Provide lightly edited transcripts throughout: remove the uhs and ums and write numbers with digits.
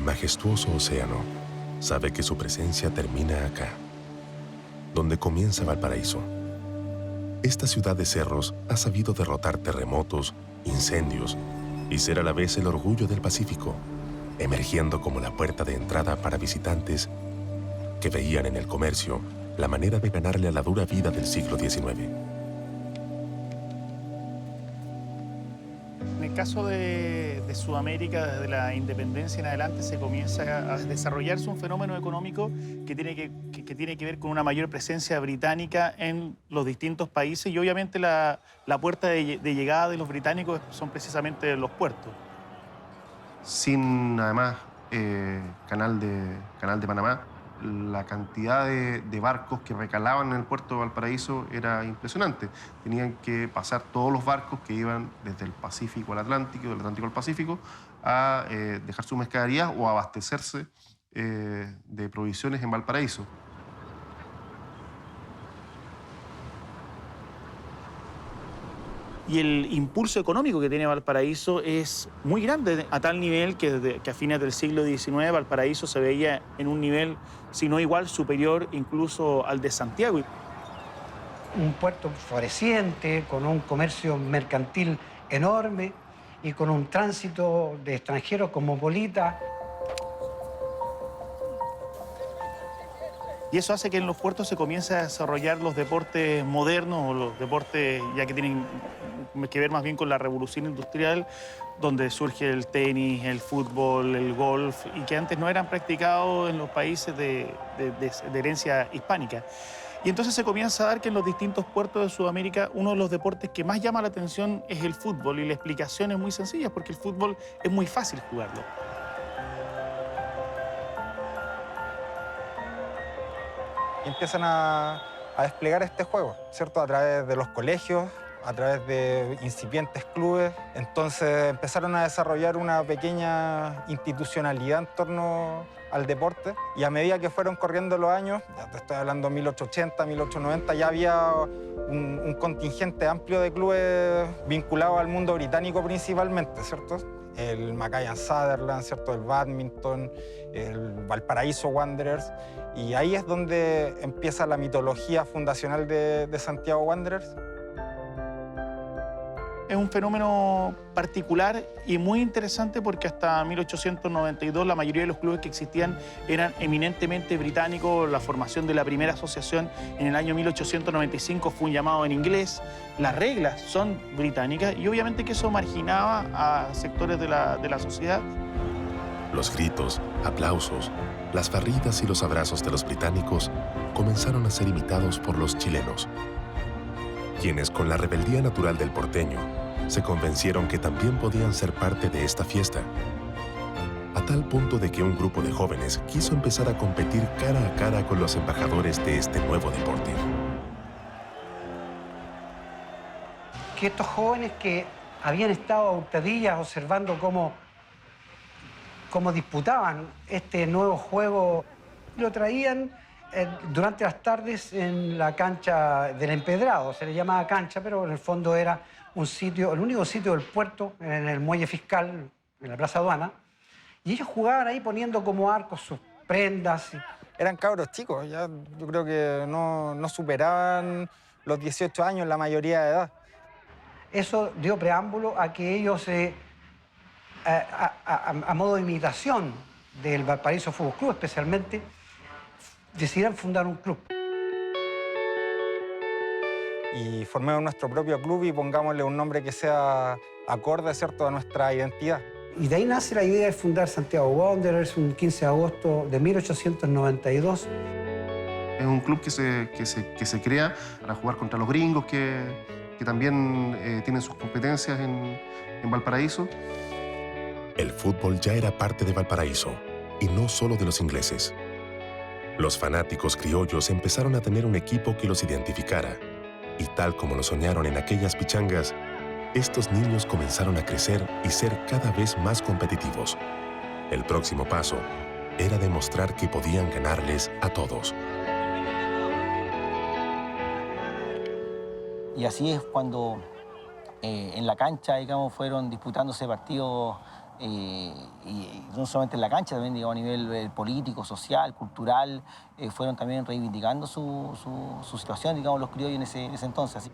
majestuoso océano sabe que su presencia termina acá, donde comienza Valparaíso. Esta ciudad de cerros ha sabido derrotar terremotos, incendios y ser a la vez el orgullo del Pacífico, emergiendo como la puerta de entrada para visitantes que veían en el comercio la manera de ganarle a la dura vida del siglo XIX. En el caso de Sudamérica, desde la independencia en adelante se comienza a desarrollarse un fenómeno económico que tiene que ver con una mayor presencia británica en los distintos países y obviamente la puerta de llegada de los británicos son precisamente los puertos. Sin, además, canal de Panamá, la cantidad de barcos que recalaban en el puerto de Valparaíso era impresionante. Tenían que pasar todos los barcos que iban desde el Pacífico al Atlántico, del Atlántico al Pacífico, a dejar sus mercaderías o abastecerse de provisiones en Valparaíso. Y el impulso económico que tiene Valparaíso es muy grande, a tal nivel que a fines del siglo XIX Valparaíso se veía en un nivel, si no igual, superior incluso al de Santiago. Un puerto floreciente, con un comercio mercantil enorme y con un tránsito de extranjeros cosmopolita. Y eso hace que en los puertos se comiencen a desarrollar los deportes modernos o los deportes ya que tienen que ver más bien con la revolución industrial, donde surge el tenis, el fútbol, el golf, y que antes no eran practicados en los países de herencia hispánica. Y entonces se comienza a dar que en los distintos puertos de Sudamérica uno de los deportes que más llama la atención es el fútbol, y la explicación es muy sencilla, porque el fútbol es muy fácil jugarlo. Y empiezan a desplegar este juego, ¿cierto? A través de los colegios, a través de incipientes clubes. Entonces empezaron a desarrollar una pequeña institucionalidad en torno al deporte. Y a medida que fueron corriendo los años, ya te estoy hablando 1880, 1890, ya había un contingente amplio de clubes vinculados al mundo británico principalmente, ¿cierto? El Mackay Sutherland, ¿cierto? El Badminton, el Valparaíso Wanderers. Y ahí es donde empieza la mitología fundacional de Santiago Wanderers. Es un fenómeno particular y muy interesante porque hasta 1892 la mayoría de los clubes que existían eran eminentemente británicos. La formación de la primera asociación en el año 1895 fue un llamado en inglés. Las reglas son británicas y obviamente que eso marginaba a sectores de la sociedad. Los gritos, aplausos, las barridas y los abrazos de los británicos comenzaron a ser imitados por los chilenos, quienes con la rebeldía natural del porteño se convencieron que también podían ser parte de esta fiesta, a tal punto de que un grupo de jóvenes quiso empezar a competir cara a cara con los embajadores de este nuevo deporte. Que estos jóvenes que habían estado a hurtadillas observando cómo disputaban este nuevo juego, lo traían durante las tardes en la cancha del Empedrado. Se le llamaba cancha, pero en el fondo era un sitio, el único sitio del puerto, en el muelle fiscal, en la Plaza Aduana. Y ellos jugaban ahí poniendo como arcos sus prendas. Eran cabros chicos, ya yo creo que no superaban los 18 años la mayoría de edad. Eso dio preámbulo a que ellos, a modo de imitación del Valparaíso Fútbol Club especialmente, decidieron fundar un club. Y formemos nuestro propio club y pongámosle un nombre que sea acorde, ¿cierto?, a nuestra identidad. Y de ahí nace la idea de fundar Santiago Wanderers un 15 de agosto de 1892. Es un club que se crea para jugar contra los gringos, que también tienen sus competencias en Valparaíso. El fútbol ya era parte de Valparaíso, y no solo de los ingleses. Los fanáticos criollos empezaron a tener un equipo que los identificara, y tal como lo soñaron en aquellas pichangas, estos niños comenzaron a crecer y ser cada vez más competitivos. El próximo paso era demostrar que podían ganarles a todos. Y así es cuando en la cancha, digamos, fueron disputándose partidos y no solamente en la cancha, también digamos, a nivel político, social, cultural, fueron también reivindicando su situación, digamos, los criollos en ese entonces. Así.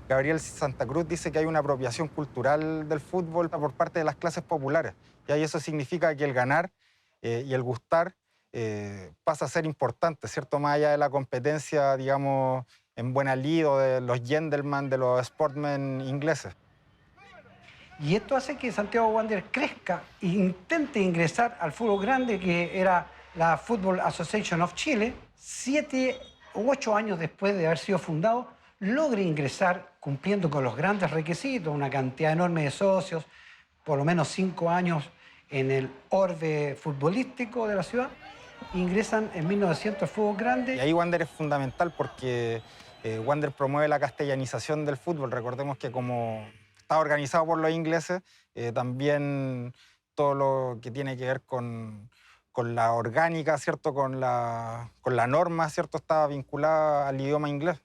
Gabriel Santa Cruz dice que hay una apropiación cultural del fútbol por parte de las clases populares. Y eso significa que el ganar y el gustar pasa a ser importante, ¿cierto? Más allá de la competencia, digamos, en buena lid o de los gentlemen, de los sportmen ingleses. Y esto hace que Santiago Wanderers crezca e intente ingresar al fútbol grande, que era la Football Association of Chile. 7 u 8 años después de haber sido fundado, logre ingresar cumpliendo con los grandes requisitos, una cantidad enorme de socios, por lo menos 5 años en el orbe futbolístico de la ciudad. Ingresan en 1900 al fútbol grande. Y ahí Wanderers es fundamental porque Wanderers promueve la castellanización del fútbol. Recordemos que como está organizado por los ingleses, también todo lo que tiene que ver con la orgánica, ¿cierto? Con la norma, ¿cierto? Está vinculada al idioma inglés.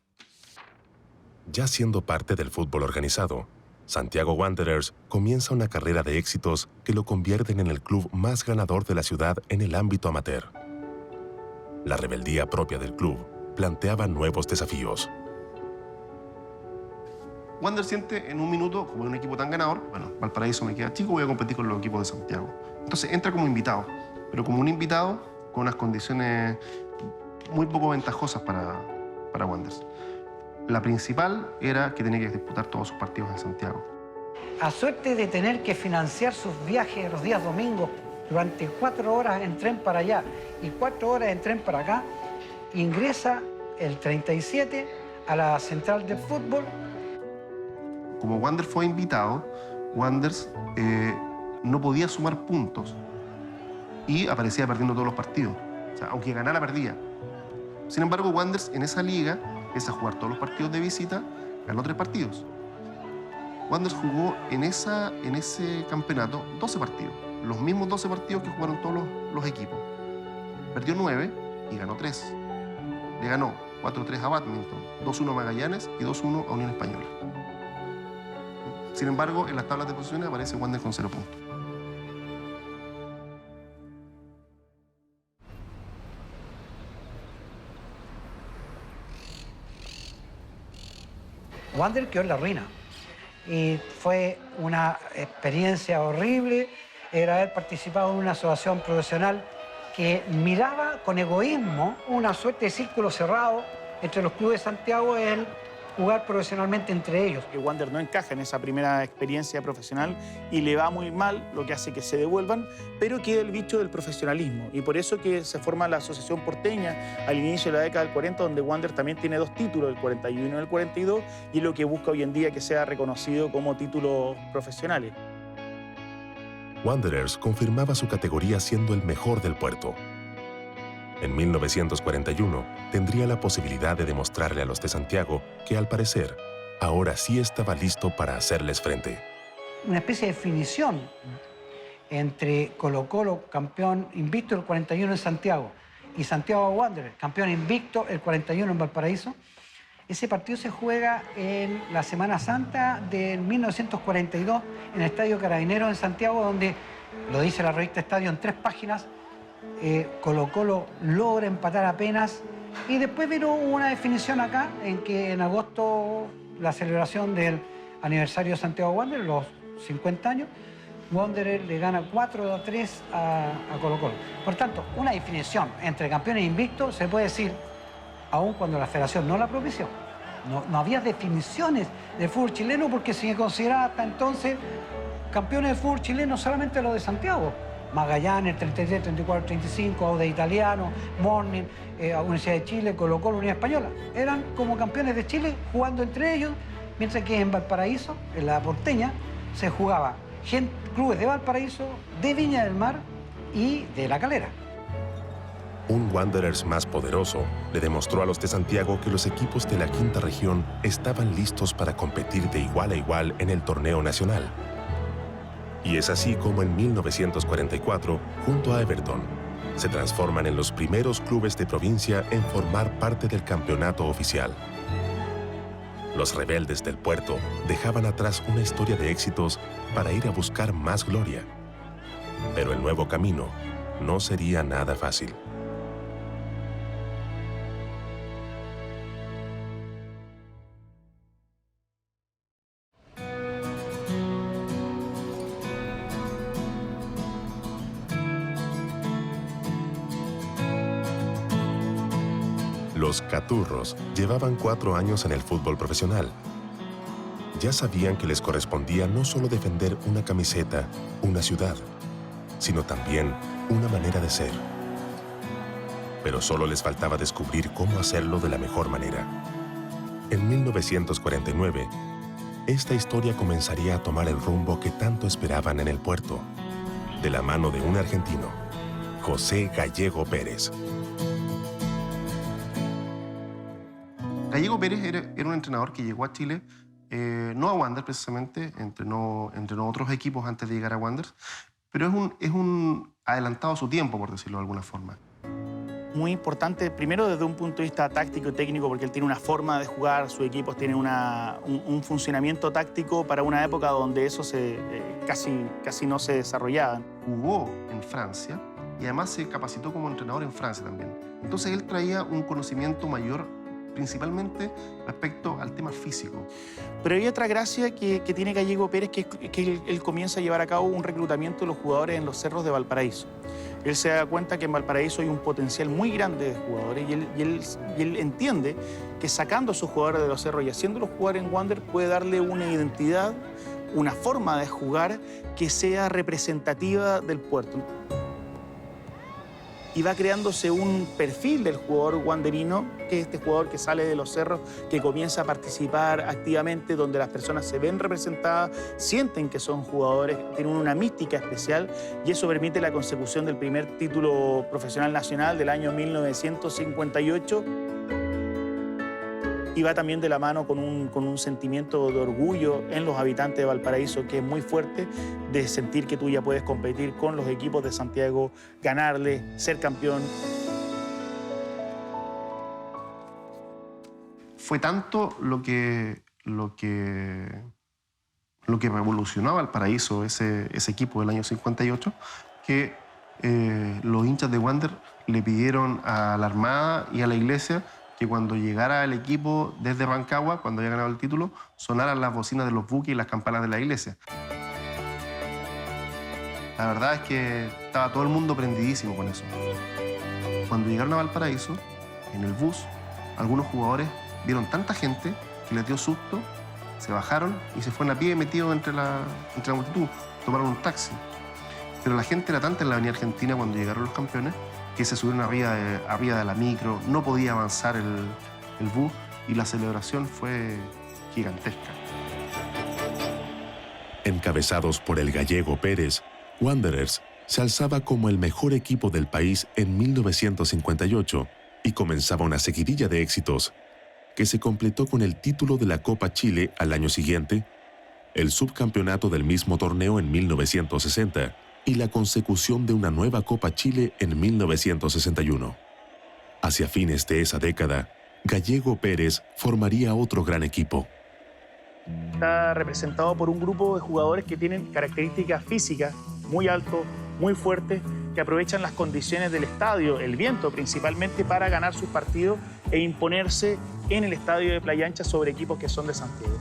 Ya siendo parte del fútbol organizado, Santiago Wanderers comienza una carrera de éxitos que lo convierten en el club más ganador de la ciudad en el ámbito amateur. La rebeldía propia del club planteaba nuevos desafíos. Wanderers siente en un minuto, como un equipo tan ganador, bueno, Valparaíso me queda chico, voy a competir con los equipos de Santiago. Entonces entra como invitado, pero como un invitado con unas condiciones muy poco ventajosas para Wanderers. La principal era que tenía que disputar todos sus partidos en Santiago. A suerte de tener que financiar sus viajes los días domingos durante 4 horas en tren para allá y 4 horas en tren para acá, ingresa el 37 a la central del fútbol. Como Wanderers fue invitado, Wanderers no podía sumar puntos y aparecía perdiendo todos los partidos. O sea, aunque ganara, perdía. Sin embargo, Wanderers en esa liga empieza a jugar todos los partidos de visita, ganó 3 partidos. Wanderers jugó en ese campeonato 12 partidos, los mismos 12 partidos que jugaron todos los equipos. Perdió 9 y ganó 3. Le ganó 4-3 a Badminton, 2-1 a Magallanes y 2-1 a Unión Española. Sin embargo, en las tablas de posiciones aparece Wanderers con 0 puntos. Wanderers quedó en la ruina. Y fue una experiencia horrible. Era haber participado en una asociación profesional que miraba con egoísmo una suerte de círculo cerrado entre los clubes de Santiago, el jugar profesionalmente entre ellos. Que Wanderers no encaja en esa primera experiencia profesional y le va muy mal, lo que hace que se devuelvan, pero queda el bicho del profesionalismo. Y por eso que se forma la Asociación Porteña al inicio de la década del 40, donde Wanderers también tiene 2 títulos, el 41 y el 42, y es lo que busca hoy en día que sea reconocido como títulos profesionales. Wanderers confirmaba su categoría siendo el mejor del puerto. En 1941 tendría la posibilidad de demostrarle a los de Santiago que, al parecer, ahora sí estaba listo para hacerles frente. Una especie de definición entre Colo-Colo, campeón invicto el 41 en Santiago, y Santiago Wanderers, campeón invicto el 41 en Valparaíso. Ese partido se juega en la Semana Santa de 1942 en el Estadio Carabineros en Santiago, donde, lo dice la revista Estadio en 3 páginas, Colo-Colo logra empatar apenas, y después vino una definición acá en que en agosto, la celebración del aniversario de Santiago Wanderers, los 50 años, Wanderers le gana 4-3 a Colo-Colo. Por tanto, una definición entre campeones invictos se puede decir, aun cuando la federación no la propició. No había definiciones del fútbol chileno porque se consideraba hasta entonces campeones del fútbol chileno solamente los de Santiago. Magallanes, 33, 34, 35, Audax Italiano, Morning, Universidad de Chile, Colo-Colo, Unión Española. Eran como campeones de Chile jugando entre ellos, mientras que en Valparaíso, en la Porteña, se jugaba clubes de Valparaíso, de Viña del Mar y de La Calera. Un Wanderers más poderoso le demostró a los de Santiago que los equipos de la quinta región estaban listos para competir de igual a igual en el torneo nacional. Y es así como en 1944, junto a Everton, se transforman en los primeros clubes de provincia en formar parte del campeonato oficial. Los rebeldes del puerto dejaban atrás una historia de éxitos para ir a buscar más gloria. Pero el nuevo camino no sería nada fácil. Los Caturros llevaban 4 años en el fútbol profesional. Ya sabían que les correspondía no solo defender una camiseta, una ciudad, sino también una manera de ser. Pero solo les faltaba descubrir cómo hacerlo de la mejor manera. En 1949, esta historia comenzaría a tomar el rumbo que tanto esperaban en el puerto, de la mano de un argentino, José Gallego Pérez. Gallego Pérez era un entrenador que llegó a Chile, no a Wanderers precisamente, entrenó otros equipos antes de llegar a Wanderers, pero es un adelantado a su tiempo, por decirlo de alguna forma. Muy importante, primero desde un punto de vista táctico y técnico, porque él tiene una forma de jugar, sus equipos tienen un funcionamiento táctico para una época donde eso casi no se desarrollaba. Jugó en Francia y además se capacitó como entrenador en Francia también. Entonces él traía un conocimiento mayor, principalmente respecto al tema físico. Pero hay otra gracia que tiene Gallego Pérez, que él comienza a llevar a cabo un reclutamiento de los jugadores en los cerros de Valparaíso. Él se da cuenta que en Valparaíso hay un potencial muy grande de jugadores y él entiende que sacando a esos jugadores de los cerros y haciéndolos jugar en Wander puede darle una identidad, una forma de jugar que sea representativa del puerto. Y va creándose un perfil del jugador wanderino, que es este jugador que sale de los cerros, que comienza a participar activamente, donde las personas se ven representadas, sienten que son jugadores, tienen una mística especial, y eso permite la consecución del primer título profesional nacional del año 1958. Y va también de la mano con un sentimiento de orgullo en los habitantes de Valparaíso, que es muy fuerte, de sentir que tú ya puedes competir con los equipos de Santiago, ganarle, ser campeón. Fue tanto lo que revolucionó a Valparaíso ese equipo del año 58, que los hinchas de Wander le pidieron a la Armada y a la Iglesia que cuando llegara el equipo desde Rancagua, cuando había ganado el título, sonaran las bocinas de los buques y las campanas de la iglesia. La verdad es que estaba todo el mundo prendidísimo con eso. Cuando llegaron a Valparaíso, en el bus, algunos jugadores vieron tanta gente que les dio susto, se bajaron y se fueron a pie metidos entre la multitud, tomaron un taxi. Pero la gente era tanta en la Avenida Argentina cuando llegaron los campeones que se subieron arriba de la micro, no podía avanzar el bus y la celebración fue gigantesca. Encabezados por el Gallego Pérez, Wanderers se alzaba como el mejor equipo del país en 1958 y comenzaba una seguidilla de éxitos que se completó con el título de la Copa Chile al año siguiente, el subcampeonato del mismo torneo en 1960 y la consecución de una nueva Copa Chile en 1961. Hacia fines de esa década, Gallego Pérez formaría otro gran equipo. Está representado por un grupo de jugadores que tienen características físicas muy altos, muy fuertes, que aprovechan las condiciones del estadio, el viento principalmente, para ganar sus partidos e imponerse en el estadio de Playa Ancha sobre equipos que son de Santiago.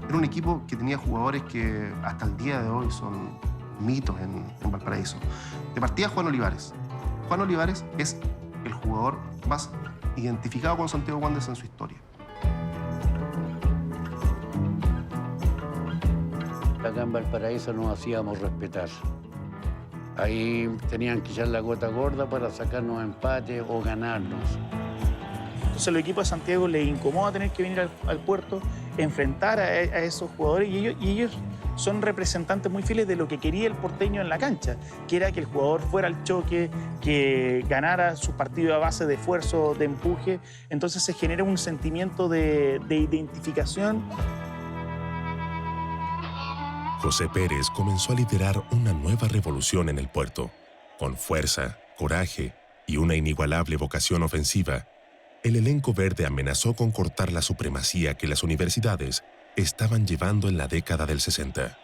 Era un equipo que tenía jugadores que hasta el día de hoy son mitos en Valparaíso. De partida, Juan Olivares. Juan Olivares es el jugador más identificado con Santiago Wanderers en su historia. Acá en Valparaíso nos hacíamos respetar. Ahí tenían que echar la gota gorda para sacarnos empate o ganarnos. Entonces, los equipos de Santiago les incomoda tener que venir al puerto, enfrentar a esos jugadores, y ellos son representantes muy fieles de lo que quería el porteño en la cancha, que era que el jugador fuera al choque, que ganara su partido a base de esfuerzo, de empuje. Entonces se genera un sentimiento de identificación. José Pérez comenzó a liderar una nueva revolución en el puerto. Con fuerza, coraje y una inigualable vocación ofensiva, el elenco verde amenazó con cortar la supremacía que las universidades estaban llevando en la década del 60.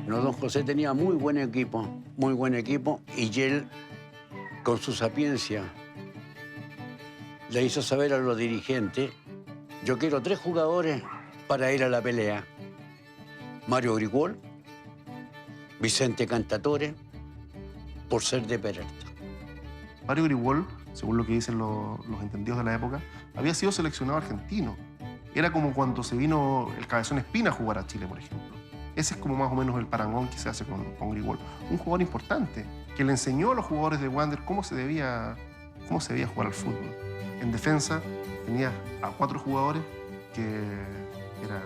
No, don José tenía muy buen equipo, y él, con su sapiencia, le hizo saber a los dirigentes: yo quiero 3 jugadores para ir a la pelea. Mario Grigol, Vicente Cantatore, por ser de Peralta. Mario Grigol, según lo que dicen los entendidos de la época, había sido seleccionado argentino. Era como cuando se vino el Cabezón Espina a jugar a Chile, por ejemplo. Ese es como más o menos el parangón que se hace con Grigol. Un jugador importante, que le enseñó a los jugadores de Wander cómo se debía jugar al fútbol. En defensa tenía a 4 jugadores que era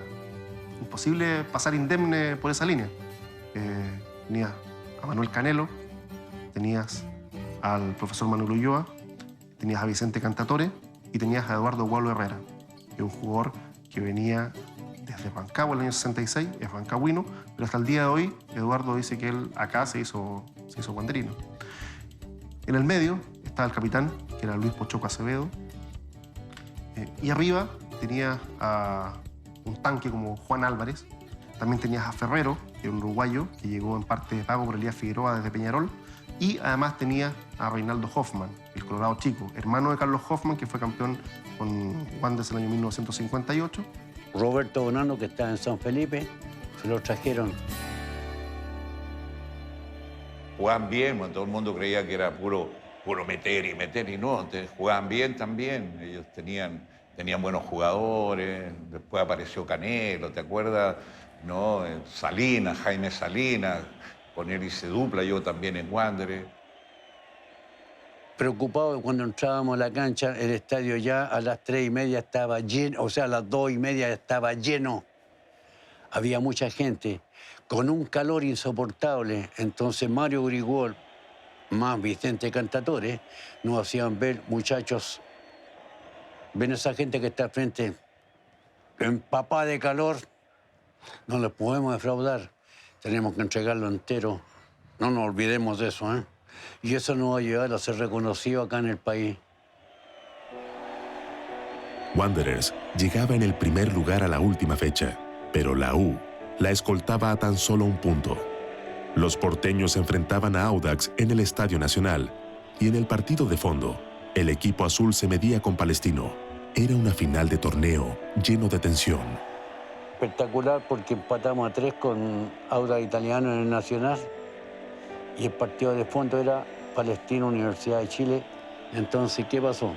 imposible pasar indemne por esa línea. Tenías a Manuel Canelo, tenías al profesor Manuel Ulloa, tenías a Vicente Cantatore y tenías a Eduardo Gualo Herrera, que es un jugador que venía desde Rancagua el año 66, es rancagüino, pero hasta el día de hoy Eduardo dice que él acá se hizo wanderino. En el medio estaba el capitán, que era Luis Pochoco Acevedo, y arriba tenías a un tanque como Juan Álvarez. También tenías a Ferrero, que era un uruguayo que llegó en parte de pago por Elías Figueroa desde Peñarol. Y además tenía a Reinaldo Hoffman, el Colorado chico, hermano de Carlos Hoffman, que fue campeón con Wanderers en el año 1958. Roberto Bonano, que estaba en San Felipe, se lo trajeron. Jugaban bien, bueno, todo el mundo creía que era puro meter, y no, jugaban bien también. Ellos tenían buenos jugadores, después apareció Canelo, ¿te acuerdas? ¿No? Salinas, Jaime Salinas, con él hice dupla, yo también en Wanderers. Preocupado cuando entrábamos a la cancha, el estadio ya a las 3:30 estaba lleno, o sea, a las 2:30 estaba lleno. Había mucha gente, con un calor insoportable. Entonces Mario Grigol, más Vicente Cantatore, nos hacían ver: muchachos, ven esa gente que está al frente, empapada de calor, no les podemos defraudar, tenemos que entregarlo entero. No nos olvidemos de eso, ¿eh? Y eso nos va a ayudar a ser reconocido acá en el país. Wanderers llegaba en el primer lugar a la última fecha, pero la U la escoltaba a tan solo un punto. Los porteños se enfrentaban a Audax en el Estadio Nacional y en el partido de fondo, el equipo azul se medía con Palestino. Era una final de torneo lleno de tensión. Espectacular, porque empatamos a 3 con Audax Italiano en el Nacional y el partido de fondo era Palestino, Universidad de Chile. Entonces, ¿qué pasó?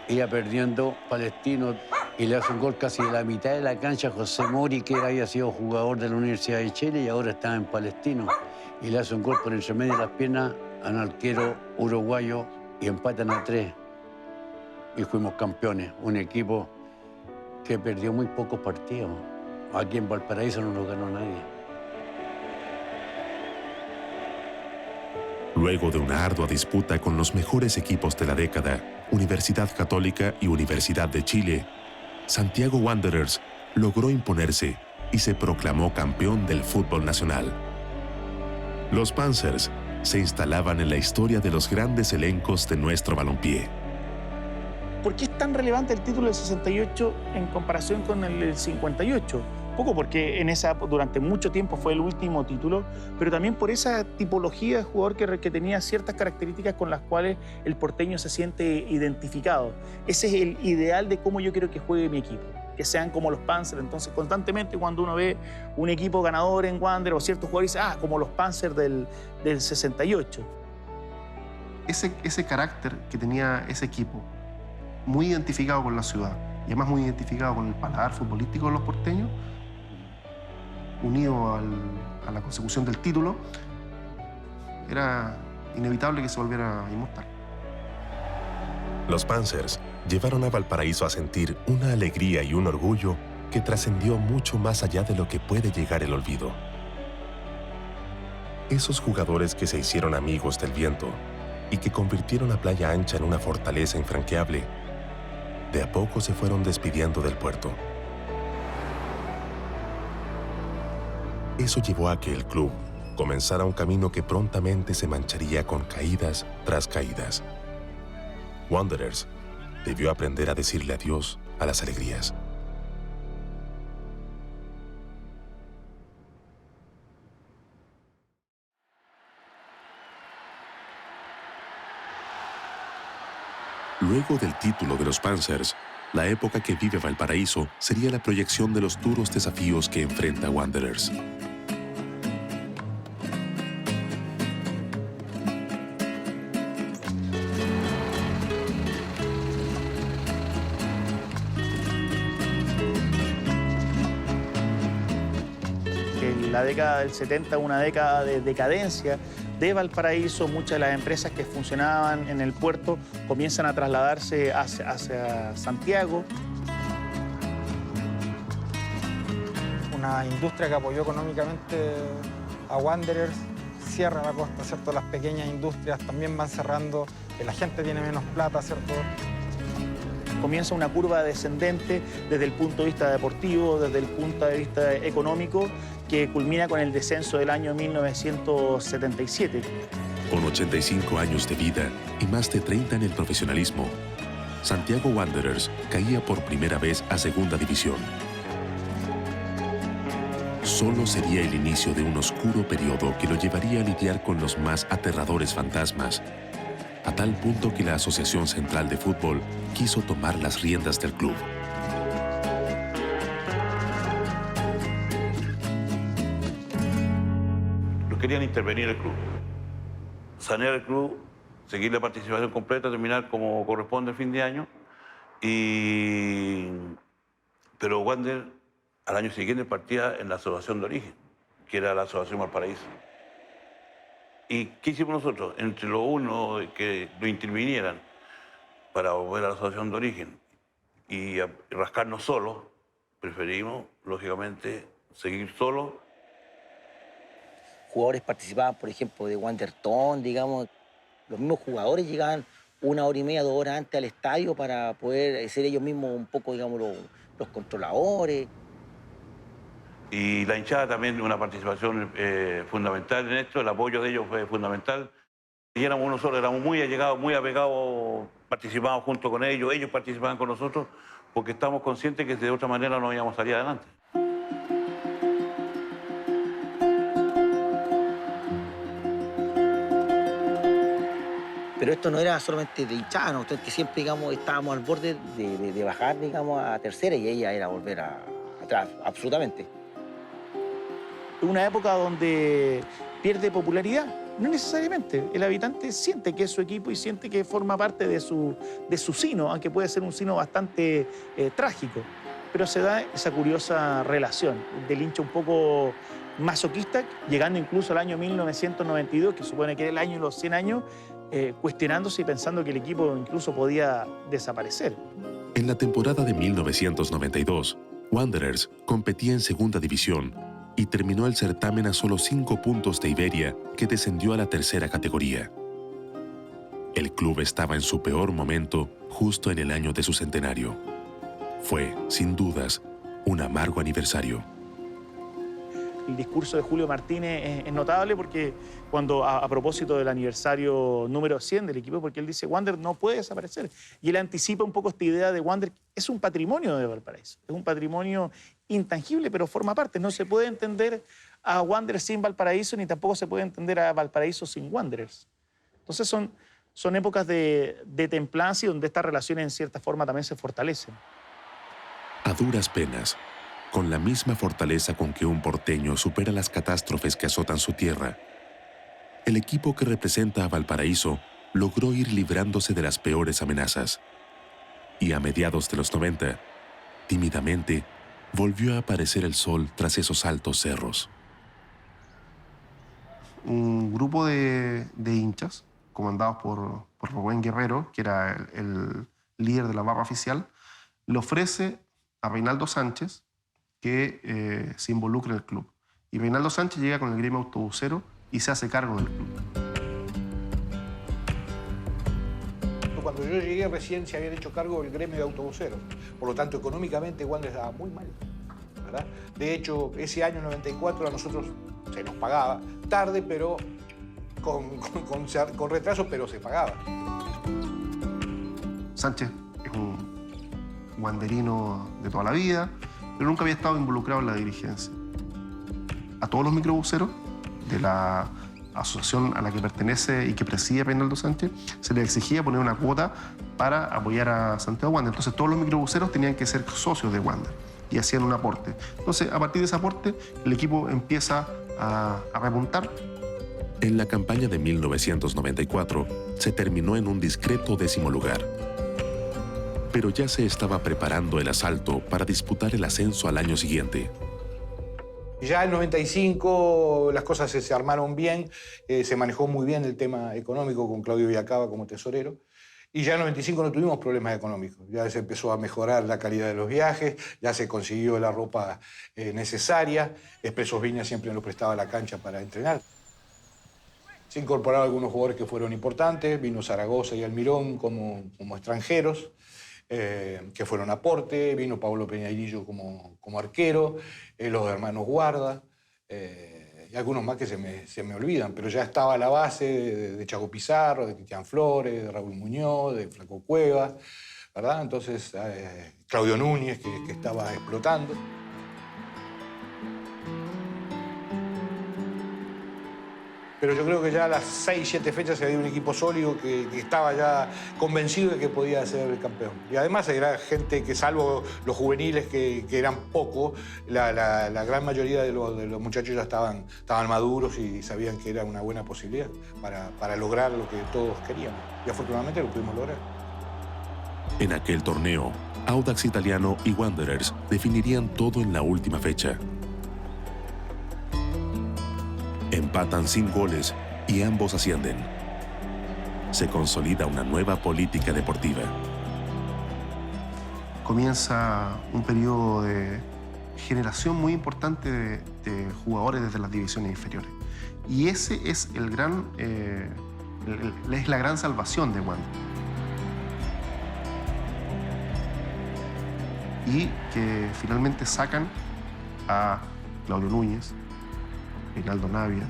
Iba perdiendo Palestino y le hace un gol casi de la mitad de la cancha a José Mori, que había sido jugador de la Universidad de Chile y ahora estaba en Palestino. Y le hace un gol por entre medio de las piernas a un arquero uruguayo y empatan a 3. Y fuimos campeones, un equipo que perdió muy pocos partidos. Aquí en Valparaíso no lo ganó nadie. Luego de una ardua disputa con los mejores equipos de la década, Universidad Católica y Universidad de Chile, Santiago Wanderers logró imponerse y se proclamó campeón del fútbol nacional. Los Panzers se instalaban en la historia de los grandes elencos de nuestro balompié. ¿Por qué es tan relevante el título del 68 en comparación con el del 58? Poco porque durante mucho tiempo fue el último título, pero también por esa tipología de jugador que tenía ciertas características con las cuales el porteño se siente identificado. Ese es el ideal de cómo yo quiero que juegue mi equipo, que sean como los Panzers. Entonces, constantemente cuando uno ve un equipo ganador en Wanderers o ciertos jugadores, dice, como los Panzers del 68. Ese carácter que tenía ese equipo, muy identificado con la ciudad y además muy identificado con el paladar futbolístico de los porteños, unido a la consecución del título, era inevitable que se volviera inmortal. Los Panzers llevaron a Valparaíso a sentir una alegría y un orgullo que trascendió mucho más allá de lo que puede llegar el olvido. Esos jugadores que se hicieron amigos del viento y que convirtieron a Playa Ancha en una fortaleza infranqueable, de a poco se fueron despidiendo del puerto. Eso llevó a que el club comenzara un camino que prontamente se mancharía con caídas tras caídas. Wanderers debió aprender a decirle adiós a las alegrías. Luego del título de los Panzers, la época que vive Valparaíso sería la proyección de los duros desafíos que enfrenta Wanderers. La década del 70, una década de decadencia de Valparaíso. Muchas de las empresas que funcionaban en el puerto comienzan a trasladarse hacia Santiago. Una industria que apoyó económicamente a Wanderers cierra la costa, ¿cierto? Las pequeñas industrias también van cerrando, la gente tiene menos plata, ¿cierto? Comienza una curva descendente desde el punto de vista deportivo, desde el punto de vista económico, que culmina con el descenso del año 1977. Con 85 años de vida y más de 30 en el profesionalismo, Santiago Wanderers caía por primera vez a Segunda División. Solo sería el inicio de un oscuro periodo que lo llevaría a lidiar con los más aterradores fantasmas, a tal punto que la Asociación Central de Fútbol quiso tomar las riendas del club. Querían intervenir el club, sanear el club, seguir la participación completa, terminar como corresponde el fin de año. Pero Wander al año siguiente partía en la asociación de origen, que era la Asociación Valparaíso. ¿Y qué hicimos nosotros? Entre los unos que lo intervinieran para volver a la asociación de origen y rascarnos solos, preferimos, lógicamente, seguir solos. Jugadores participaban, por ejemplo, de Wanderton, digamos. Los mismos jugadores llegaban 1 hora y media, 2 horas antes al estadio para poder ser ellos mismos un poco, digamos, los controladores. Y la hinchada también una participación fundamental en esto, el apoyo de ellos fue fundamental. Y éramos uno solo, éramos muy allegados, muy apegados, participábamos junto con ellos participaban con nosotros, porque estábamos conscientes que de otra manera no íbamos a salir adelante. Pero esto no era solamente de hinchada, ¿no? Que siempre, digamos, estábamos al borde de bajar, digamos, a tercera y ella era volver atrás, absolutamente. Una época donde pierde popularidad, no necesariamente. El habitante siente que es su equipo y siente que forma parte de su sino, aunque puede ser un sino bastante trágico. Pero se da esa curiosa relación del hincha un poco masoquista, llegando incluso al año 1992, que supone que era el año de los 100 años, cuestionándose y pensando que el equipo incluso podía desaparecer. En la temporada de 1992, Wanderers competía en Segunda División y terminó el certamen a solo 5 puntos de Iberia, que descendió a la tercera categoría. El club estaba en su peor momento justo en el año de su centenario. Fue, sin dudas, un amargo aniversario. El discurso de Julio Martínez es notable porque cuando, a propósito del aniversario número 100 del equipo, porque él dice, Wander no puede desaparecer. Y él anticipa un poco esta idea de Wander, es un patrimonio de Valparaíso, es un patrimonio intangible, pero forma parte. No se puede entender a Wander sin Valparaíso, ni tampoco se puede entender a Valparaíso sin Wanderers. Entonces son épocas de templanza y donde estas relaciones en cierta forma también se fortalecen. A duras penas, con la misma fortaleza con que un porteño supera las catástrofes que azotan su tierra, el equipo que representa a Valparaíso logró ir librándose de las peores amenazas. Y a mediados de los 90, tímidamente, volvió a aparecer el sol tras esos altos cerros. Un grupo de hinchas, comandados por Rubén Guerrero, que era el líder de la barra oficial, le ofrece a Reinaldo Sánchez que se involucre en el club. Y Reinaldo Sánchez llega con el gremio autobusero y se hace cargo del club. Cuando yo llegué recién se habían hecho cargo del gremio de autobuseros. Por lo tanto, económicamente Wander estaba muy mal, ¿verdad? De hecho, ese año 94 a nosotros se nos pagaba. Tarde, pero con retraso, pero se pagaba. Sánchez es un wanderino de toda la vida, pero nunca había estado involucrado en la dirigencia. A todos los microbuseros de la asociación a la que pertenece y que preside Reinaldo Sánchez, se les exigía poner una cuota para apoyar a Santiago Wander. Entonces todos los microbuseros tenían que ser socios de Wander y hacían un aporte. Entonces, a partir de ese aporte, el equipo empieza a repuntar. En la campaña de 1994 se terminó en un discreto 10º lugar. Pero ya se estaba preparando el asalto para disputar el ascenso al año siguiente. Ya en 95 las cosas se armaron bien, se manejó muy bien el tema económico con Claudio Villacaba como tesorero. Y ya en 95 no tuvimos problemas económicos. Ya se empezó a mejorar la calidad de los viajes, ya se consiguió la ropa necesaria. Expresos Viña siempre nos prestaba la cancha para entrenar. Se incorporaron algunos jugadores que fueron importantes. Vino Zaragoza y Almirón como extranjeros, que fueron aporte. Vino Pablo Peñailillo como arquero, los hermanos Guarda. Y algunos más que se me olvidan, pero ya estaba la base de Chaco Pizarro, de Cristian Flores, de Raúl Muñoz, de Flaco Cuevas, ¿verdad? Entonces, Claudio Núñez, que estaba explotando. Pero yo creo que ya a las 6, 7 fechas se había un equipo sólido que estaba ya convencido de que podía ser el campeón. Y además era gente que, salvo los juveniles que eran pocos, la gran mayoría de los muchachos ya estaban maduros y sabían que era una buena posibilidad para lograr lo que todos queríamos. Y afortunadamente lo pudimos lograr. En aquel torneo, Audax Italiano y Wanderers definirían todo en la última fecha. Empatan sin goles y ambos ascienden. Se consolida una nueva política deportiva. Comienza un periodo de generación muy importante de jugadores desde las divisiones inferiores. Y ese es es la gran salvación de Wander. Y que finalmente sacan a Claudio Núñez, Reinaldo Navia,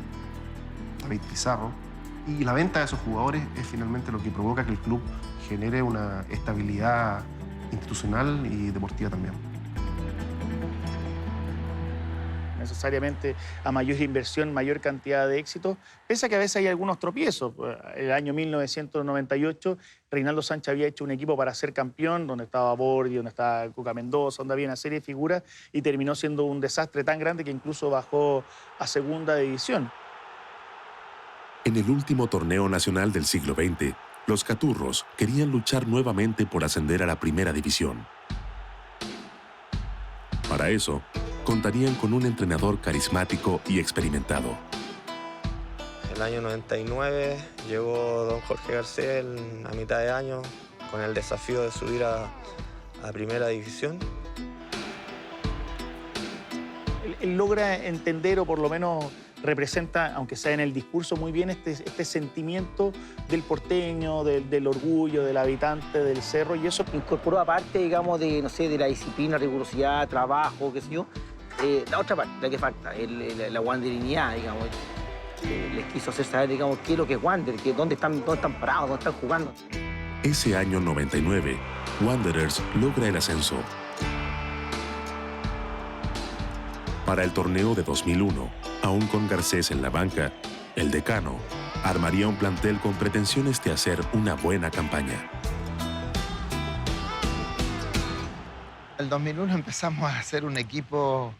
David Pizarro. Y la venta de esos jugadores es finalmente lo que provoca que el club genere una estabilidad institucional y deportiva también. Necesariamente a mayor inversión, mayor cantidad de éxitos, pese a que a veces hay algunos tropiezos. El año 1998, Reinaldo Sánchez había hecho un equipo para ser campeón, donde estaba Bordi, donde estaba Cuca Mendoza, donde había una serie de figuras, y terminó siendo un desastre tan grande que incluso bajó a segunda división. En el último torneo nacional del siglo XX, los Caturros querían luchar nuevamente por ascender a la primera división. Para eso, contarían con un entrenador carismático y experimentado. El año 99 llegó don Jorge Garcés a mitad de año con el desafío de subir a primera división. Él logra entender, o por lo menos representa, aunque sea en el discurso, muy bien este sentimiento del porteño, del orgullo, del habitante del cerro, y eso incorporó, aparte, digamos, de, no sé, de la disciplina, rigurosidad, trabajo, qué sé yo, la otra parte, la que falta, la wanderinidad, digamos. Les quiso hacer saber, digamos, qué es lo que es Wander, dónde están parados, dónde están jugando. Ese año 99, Wanderers logra el ascenso. Para el torneo de 2001, aún con Garcés en la banca, el decano armaría un plantel con pretensiones de hacer una buena campaña. En el 2001 empezamos a hacer un equipo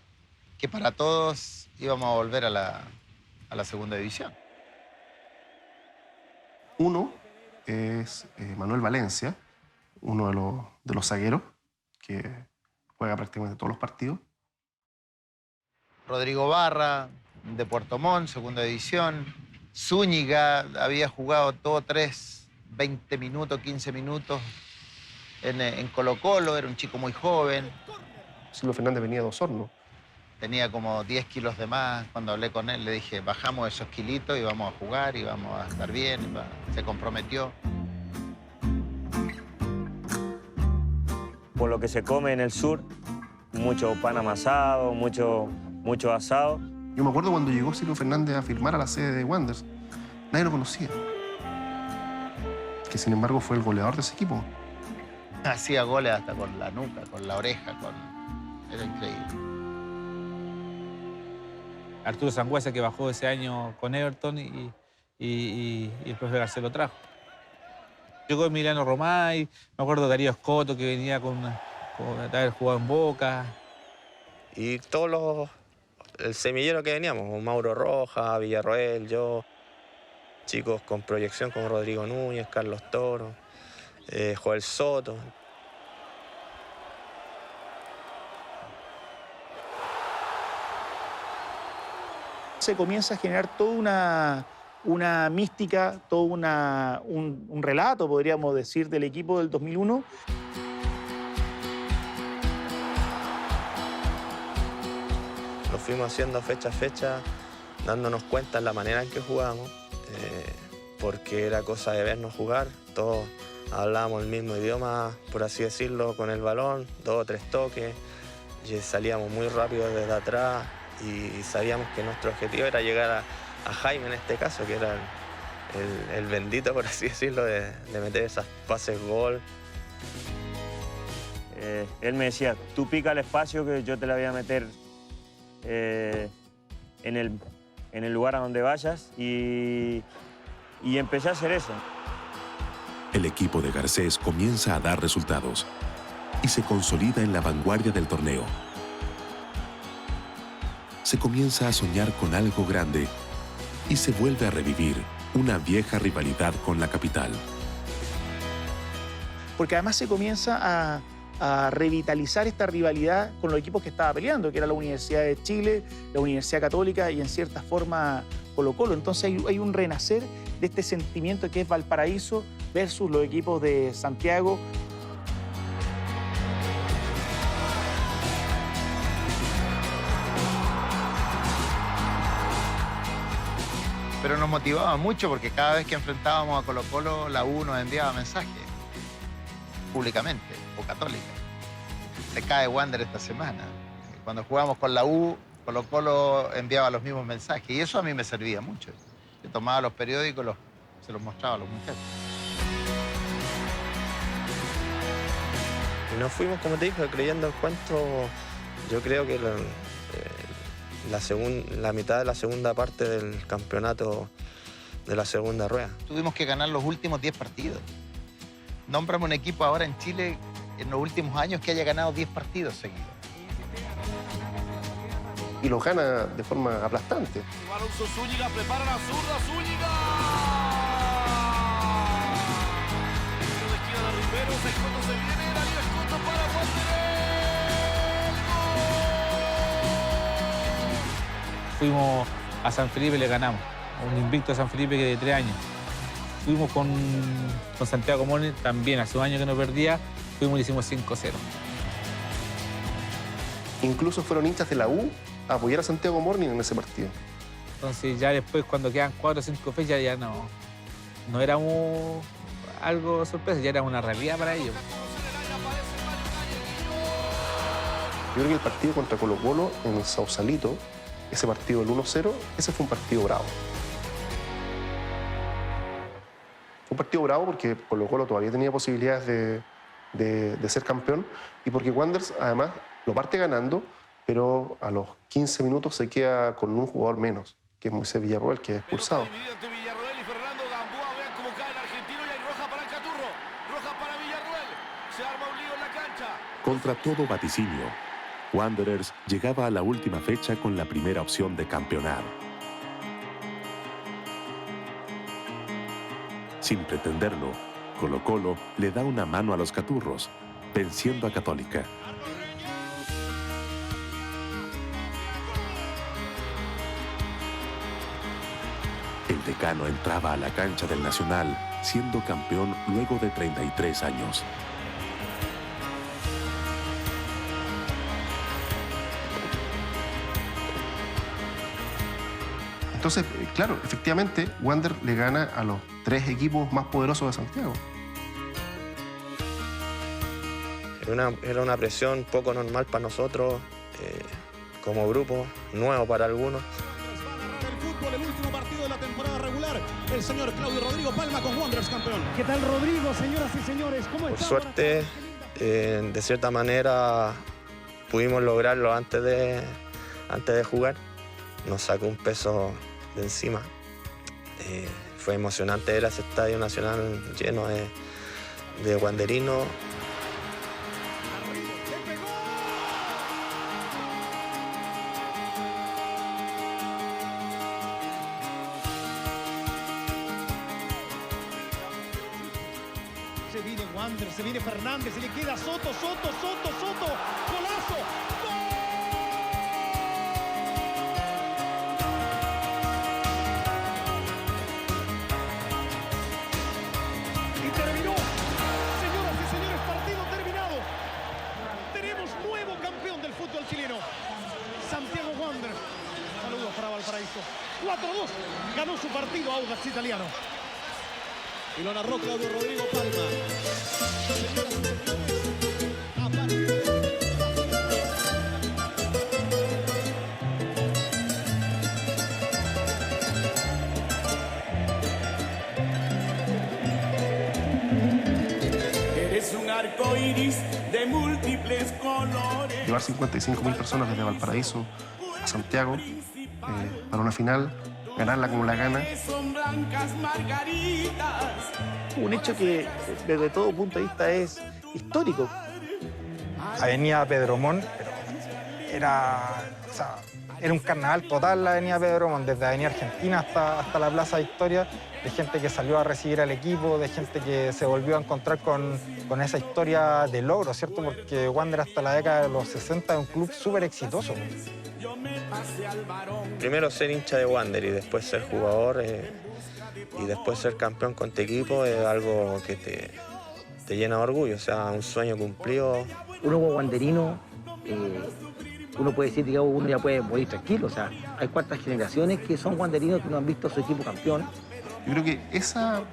que para todos íbamos a volver a la segunda división. Uno es Manuel Valencia, uno de los zagueros, que juega prácticamente todos los partidos. Rodrigo Barra, de Puerto Montt, segunda división. Zúñiga había jugado todo 20 minutos, 15 minutos en Colo-Colo, era un chico muy joven. Silvio Fernández venía de Osorno. Tenía como 10 kilos de más. Cuando hablé con él le dije, bajamos esos kilitos y vamos a jugar y vamos a estar bien. Se comprometió. Por lo que se come en el sur, mucho pan amasado, mucho asado. Yo me acuerdo cuando llegó Silvio Fernández a firmar a la sede de Wanderers, nadie lo conocía. Que sin embargo fue el goleador de ese equipo. Hacía goles hasta con la nuca, con la oreja, era increíble. Arturo Sangüesa, que bajó ese año con Everton y el profe Garcés lo trajo. Llegó Emiliano Romay, me acuerdo de Darío Escoto, que venía con haber jugado en Boca. Y todos el semillero que veníamos, Mauro Rojas, Villarroel, yo, chicos con proyección como Rodrigo Núñez, Carlos Toro, Joel Soto. Se comienza a generar toda una mística, todo un relato, podríamos decir, del equipo del 2001. Lo fuimos haciendo fecha a fecha, dándonos cuenta en la manera en que jugábamos, porque era cosa de vernos jugar. Todos hablábamos el mismo idioma, por así decirlo, con el balón, 2 o 3 toques, y salíamos muy rápido desde atrás y sabíamos que nuestro objetivo era llegar a Jaime en este caso, que era el bendito, por así decirlo, de meter esas pases gol. Él me decía, tú pica el espacio que yo te la voy a meter en el lugar a donde vayas, y empecé a hacer eso. El equipo de Garcés comienza a dar resultados y se consolida en la vanguardia del torneo. Se comienza a soñar con algo grande y se vuelve a revivir una vieja rivalidad con la capital. Porque además se comienza a revitalizar esta rivalidad con los equipos que estaba peleando, que era la Universidad de Chile, la Universidad Católica y en cierta forma Colo-Colo. Entonces hay un renacer de este sentimiento que es Valparaíso versus los equipos de Santiago. Pero nos motivaba mucho porque cada vez que enfrentábamos a Colo-Colo, la U nos enviaba mensajes públicamente, o Católica. Se cae Wander esta semana. Cuando jugamos con la U, Colo-Colo enviaba los mismos mensajes y eso a mí me servía mucho. Yo tomaba los periódicos, se los mostraba a los muchachos. Y nos fuimos, como te dije, creyendo el cuento. Yo creo que la mitad de la segunda parte del campeonato de la segunda rueda. Tuvimos que ganar los últimos 10 partidos. Nómbrame un equipo ahora en Chile en los últimos años que haya ganado 10 partidos seguidos. Y los gana de forma aplastante. Alonso Zúñiga prepara la zurda, Zúñiga. De esquina de Rivero, Escoto se viene, Darío Escoto para Wander. Fuimos a San Felipe y le ganamos. Un invicto a San Felipe que de 3 años. Fuimos con Santiago Morning, también hace un año que no perdía, fuimos y le hicimos 5-0. Incluso fueron hinchas de la U a apoyar a Santiago Morning en ese partido. Entonces ya después, cuando quedan 4 o 5 fechas, ya no era algo sorpresa, ya era una realidad para ellos. Yo creo que el partido contra Colo-Colo en el Sausalito, ese partido del 1-0, ese fue un partido bravo. Fue un partido bravo porque Colo-Colo todavía tenía posibilidades de ser campeón y porque Wanderers además lo parte ganando, pero a los 15 minutos se queda con un jugador menos, que es Moisés Villarroel, que es expulsado. Contra todo vaticinio, Wanderers llegaba a la última fecha con la primera opción de campeonar. Sin pretenderlo, Colo-Colo le da una mano a los caturros, venciendo a Católica. El decano entraba a la cancha del Nacional, siendo campeón luego de 33 años. Entonces, claro, efectivamente, Wander le gana a los 3 equipos más poderosos de Santiago. Era una presión poco normal para nosotros, como grupo, nuevo para algunos. El fútbol, el último partido de la temporada regular, el señor Claudio Rodrigo Palma con Wanderers campeón. ¿Qué tal, Rodrigo, señoras y señores? ¿Cómo Por está? suerte, De cierta manera pudimos lograrlo antes de jugar. Nos sacó un peso de encima. Fue emocionante ver ese estadio nacional lleno de wanderinos. Se viene Wander, se viene Fernández, se le queda Soto, golazo. Y terminó. Señoras y señores, partido terminado. Tenemos nuevo campeón del fútbol chileno. Santiago Wander. Saludos para Valparaíso. 4-2. Ganó su partido Audax Italiano. Y lo narró Claudio Rodrigo Palma. Eres un arco iris de múltiples colores. Llevar 55.000 personas desde Valparaíso a Santiago para una final, ganarla como la gana. Son blancas margaritas. Un hecho que desde todo punto de vista es histórico. Avenida Pedro Montt, era un carnaval total la Avenida Pedro Montt, desde Avenida Argentina hasta la Plaza Victoria, de gente que salió a recibir al equipo, de gente que se volvió a encontrar con esa historia de logro, ¿cierto? Porque Wander hasta la década de los 60 es un club súper exitoso. Primero ser hincha de Wander y después ser jugador y después ser campeón con tu equipo es algo que te llena de orgullo, o sea, un sueño cumplido. Uno como wanderino, uno puede decir, digamos, uno ya puede morir tranquilo. O sea, hay cuantas generaciones que son wanderinos que no han visto a su equipo campeón. Yo creo que esa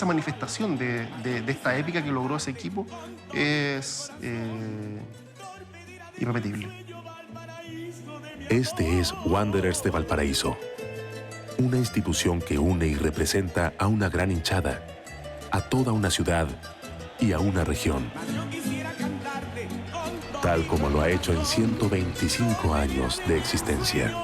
manifestación de esta épica que logró ese equipo es irrepetible. Este es Wanderers de Valparaíso, una institución que une y representa a una gran hinchada, a toda una ciudad y a una región, tal como lo ha hecho en 125 años de existencia.